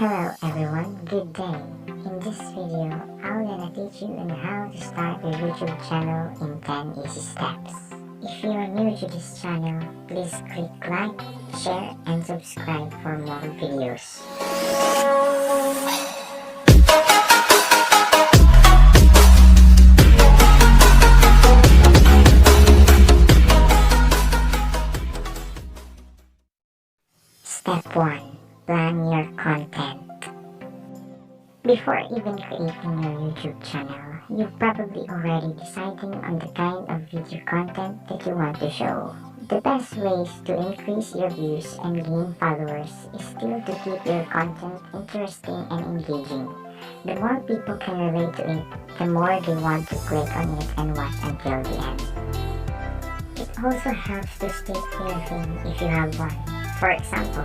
Hello everyone, good day. In this video, I'm gonna teach you on how to start your YouTube channel in 10 easy steps. If you are new to this channel, please click like, share, and subscribe for more videos. Step 1. Plan your content. Before even creating your YouTube channel, you're probably already deciding on the kind of video content that you want to show. The best ways to increase your views and gain followers is still to keep your content interesting and engaging. The more people can relate to it, the more they want to click on it and watch until the end. It also helps to stick to your theme if you have one. For example,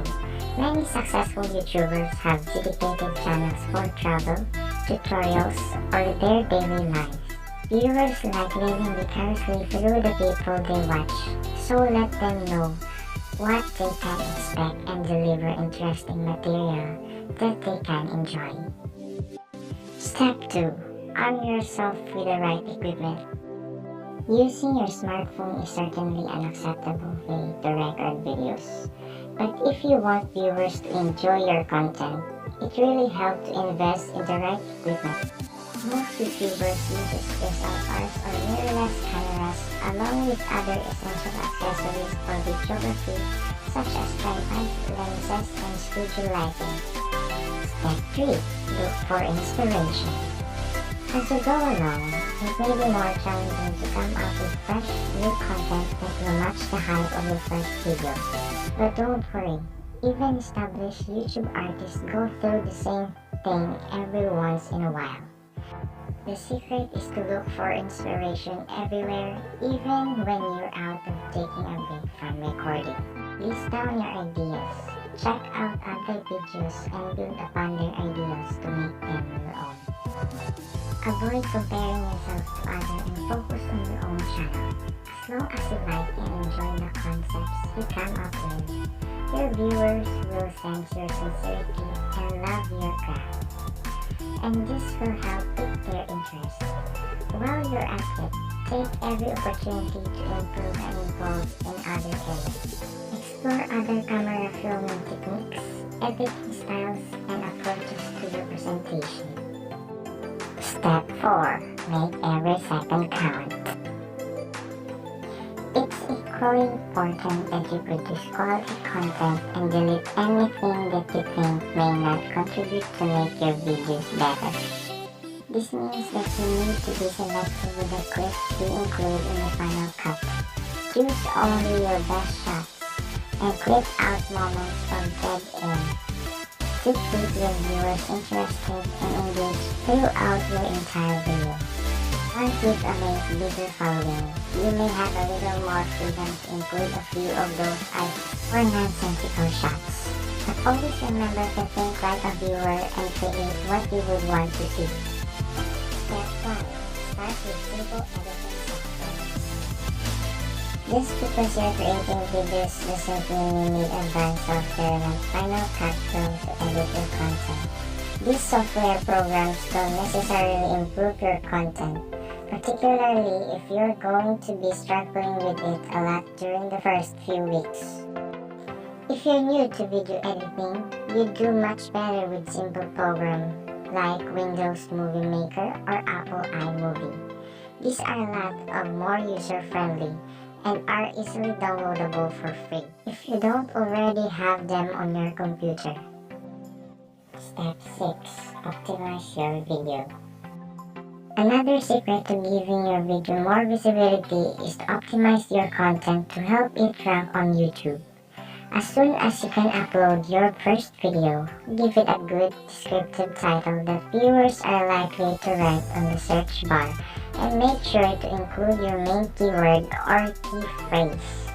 many successful YouTubers have dedicated channels for travel, tutorials, or their daily lives. Viewers like living vicariously through the people they watch, so let them know what they can expect and deliver interesting material that they can enjoy. Step 2. Arm yourself with the right equipment. Using your smartphone is certainly an acceptable way to record videos. But if you want viewers to enjoy your content, it really helps to invest in the right equipment. Most YouTubers use DSLRs or mirrorless cameras along with other essential accessories for videography such as tripod, lenses, and studio lighting. Step 3. Look for inspiration. As you go along, it may be more challenging to come up with fresh, new content that will match the hype of your first video. But don't worry, even established YouTube artists go through the same thing every once in a while. The secret is to look for inspiration everywhere, even when you're out of taking a break from recording. List down your ideas, check out other videos, and build upon their ideas to make them your own. Avoid comparing yourself to others and focus on your own channel. As long as you like and enjoy the concepts you come up with, your viewers will sense your sincerity and love your craft. And this will help pique their interest. While you're at it, take every opportunity to improve and evolve in other areas. Explore other camera filming techniques, editing styles, and approaches to your presentation. Step 4. Make every second count. It's equally important that you produce quality content and delete anything that you think may not contribute to make your videos better. This means that you need to be selective with the clips you include in the final cut. Choose only your best shots and clip out moments of dead air to keep your viewers interested and engaged throughout your entire video. Once you've amassed bigger following, you may have a little more freedom to include a few of those or nonsensical shots. But always remember to think like a viewer and create what you would want to see. Step 5. Start with simple editing software. Just because you're creating videos doesn't mean you need advanced software like Final Cut Pro to edit your content. These software programs don't necessarily improve your content, particularly if you're going to be struggling with it a lot during the first few weeks. If you're new to video editing, you do much better with simple programs like Windows Movie Maker or Apple iMovie. These are a lot more user-friendly and are easily downloadable for free if you don't already have them on your computer. Step 6. Optimize your video. Another secret to giving your video more visibility is to optimize your content to help it rank on YouTube. As soon as you can upload your first video, give it a good descriptive title that viewers are likely to write on the search bar, and make sure to include your main keyword or key phrase.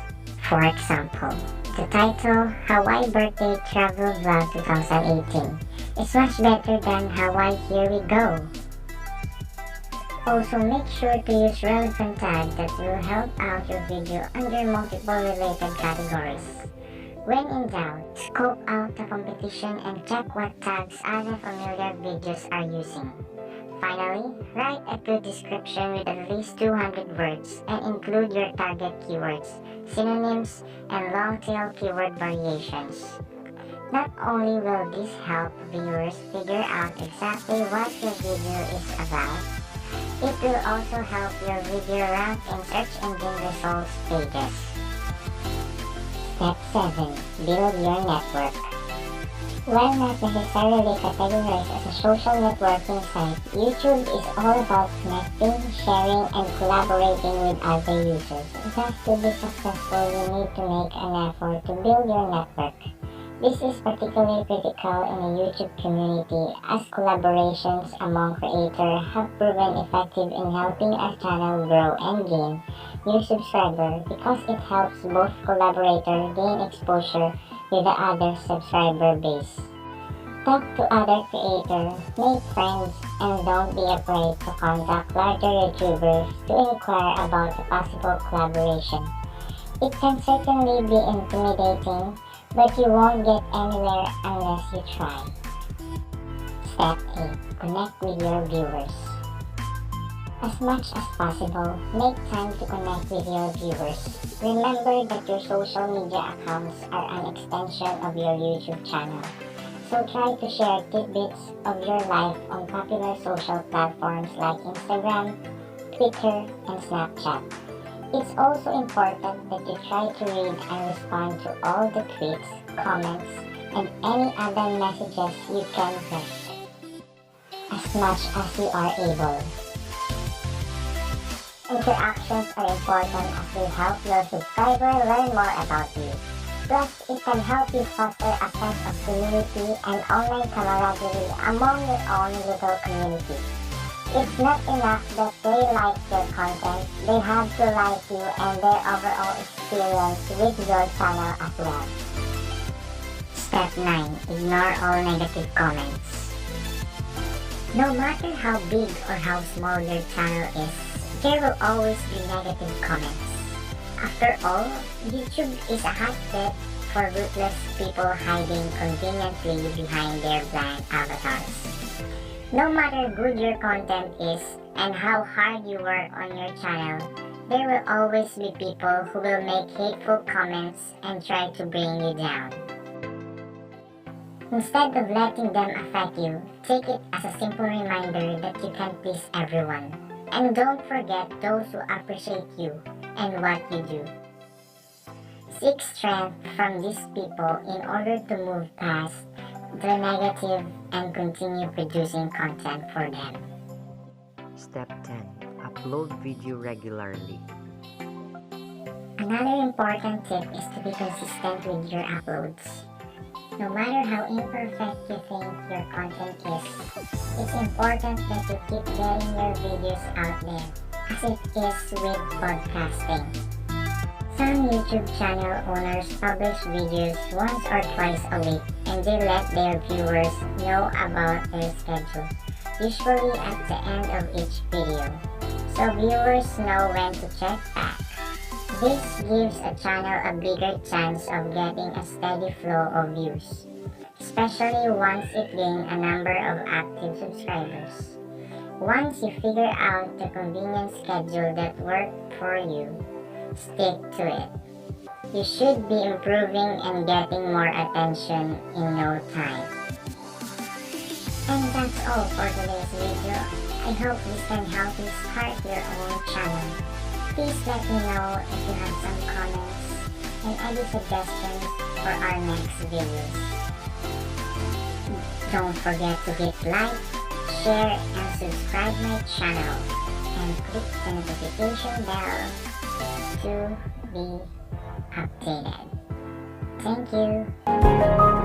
For example, the title Hawaii Birthday Travel Vlog 2018 is much better than Hawaii Here We Go. Also, make sure to use relevant tags that will help out your video under multiple related categories. When in doubt, scope out the competition and check what tags other familiar videos are using. Finally, write a good description with at least 200 words and include your target keywords, synonyms, and long-tail keyword variations. Not only will this help viewers figure out exactly what your video is about, it will also help your video rank in search engine results pages. Step 7. Build your network. While not necessarily categorized as a social networking site, YouTube is all about connecting, sharing, and collaborating with other users. Thus, to be successful, you need to make an effort to build your network. This is particularly critical in the YouTube community as collaborations among creators have proven effective in helping a channel grow and gain new subscribers because it helps both collaborators gain exposure with the other subscriber base. Talk to other creators, make friends, and don't be afraid to contact larger YouTubers to inquire about a possible collaboration. It can certainly be intimidating, but you won't get anywhere unless you try. Step 8. Connect with your viewers. As much as possible, make time to connect with your viewers. Remember that your social media accounts are an extension of your YouTube channel. So try to share tidbits of your life on popular social platforms like Instagram, Twitter, and Snapchat. It's also important that you try to read and respond to all the tweets, comments, and any other messages you can get, as much as you are able. Interactions are important as they help your subscriber learn more about you. Plus, it can help you foster a sense of community and online camaraderie among your own little community. It's not enough that they like your content, they have to like you and their overall experience with your channel as well. Step 9. Ignore all negative comments. No matter how big or how small your channel is, there will always be negative comments. After all, YouTube is a hotbed for ruthless people hiding conveniently behind their bland avatars. No matter good your content is and how hard you work on your channel, there will always be people who will make hateful comments and try to bring you down. Instead of letting them affect you, take it as a simple reminder that you can't please everyone. And don't forget those who appreciate you and what you do. Seek strength from these people in order to move past the negative and continue producing content for them. Step 10. Upload video regularly. Another important tip is to be consistent with your uploads. No matter how imperfect you think your content is, it's important that you keep getting your videos out there, as it is with podcasting. Some YouTube channel owners publish videos once or twice a week and they let their viewers know about their schedule, usually at the end of each video, so viewers know when to check back. This gives a channel a bigger chance of getting a steady flow of views, especially once it gains a number of active subscribers. Once you figure out the convenient schedule that works for you, stick to it. You should be improving and getting more attention in no time. And that's all for today's video. I hope this can help you start your own channel. Please let me know if you have some comments and any suggestions for our next videos. Don't forget to hit like, share, and subscribe my channel and click the notification bell to be updated. Thank you.